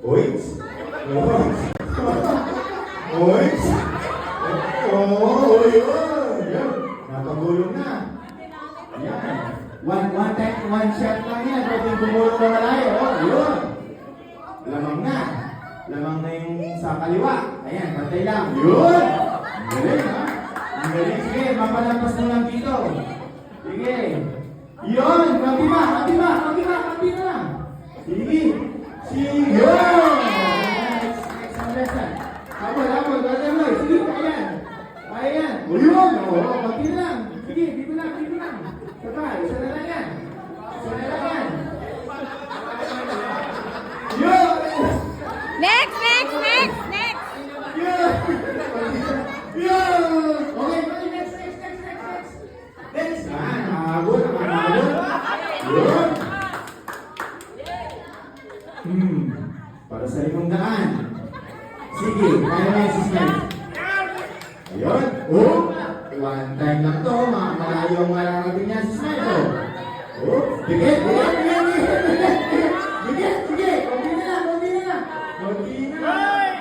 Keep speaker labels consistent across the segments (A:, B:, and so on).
A: Oits! Oits! Oits! Oh, yun! Yun! Napagulong na. Yan. One shot lang yan. Pwede gumulong na malayo. Oh, yun! Lamang na. Lamang na yung sa kaliwa. Ayan, pantay lang. Yun! Ang galing, ha? Ang galing. Sige, mapalampas na lang dito. Sige. Yun! Kampi ba? Kampi ba? Kampi ba? Kampi na lang. Sige. Sige. Yun! Next ang lesson. Habol. Sige, kaya yan. Kaya yan. O yun! Oo, kampi na lang. Sige, dito lang. Sabay, isa na lang yan. Yun!
B: Next!
A: Yun! Okay, next. Next. Nakakabot. Yun! Para sa limang daan. Sige, kaya na yung sistem. Ayun. Oh! One time lang to. Malayong mararating niya si Smile. Oh! Bigit! Sige! Kunti na lang. Okay!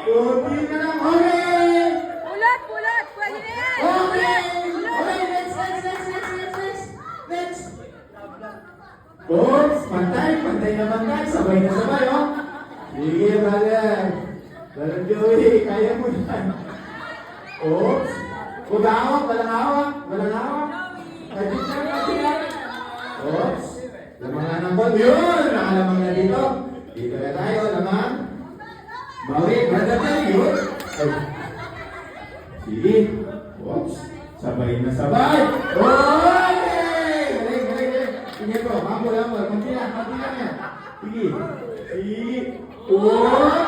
B: Pulot! Pwede na yan!
A: Okay! Next! Oops! Pantay na bantay. Sabay, oh! Sige, brother. Brother Joey, kaya mo yan. Oops! Walang hawak. Kajit lang. Oops! Lamang na ng ball. Yun! Nakalamang na dito. Dito na tayo, lamang. Bawi, brother Joey. Yun! Sige. Oops! Sabay. Okay! Galing. Sige po, habol. Kunti lang yan. Sige. Oy!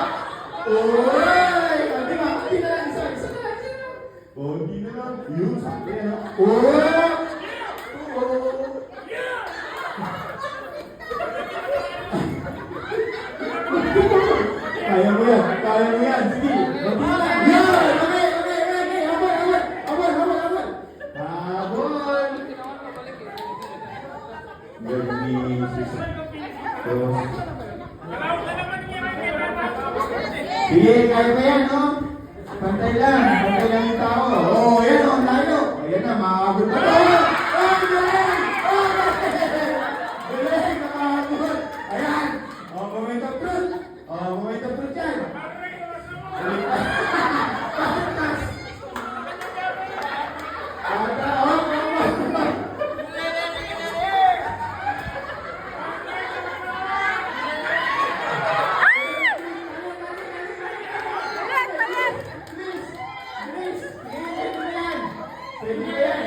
A: Kunti na lang. Isa na lang. Kunti na lang. Yun, sabi na. Kaya mo yan. Sige. Kunti na lang. Yun! Okay. Habol. Sige, kaya mo yan, no? Pantay lang yung tao. Oh, yan o, tayo. Ayan na, makakabot na. Galing, nakakabot. Ayan. Moment of truth yan. Pwede na yan.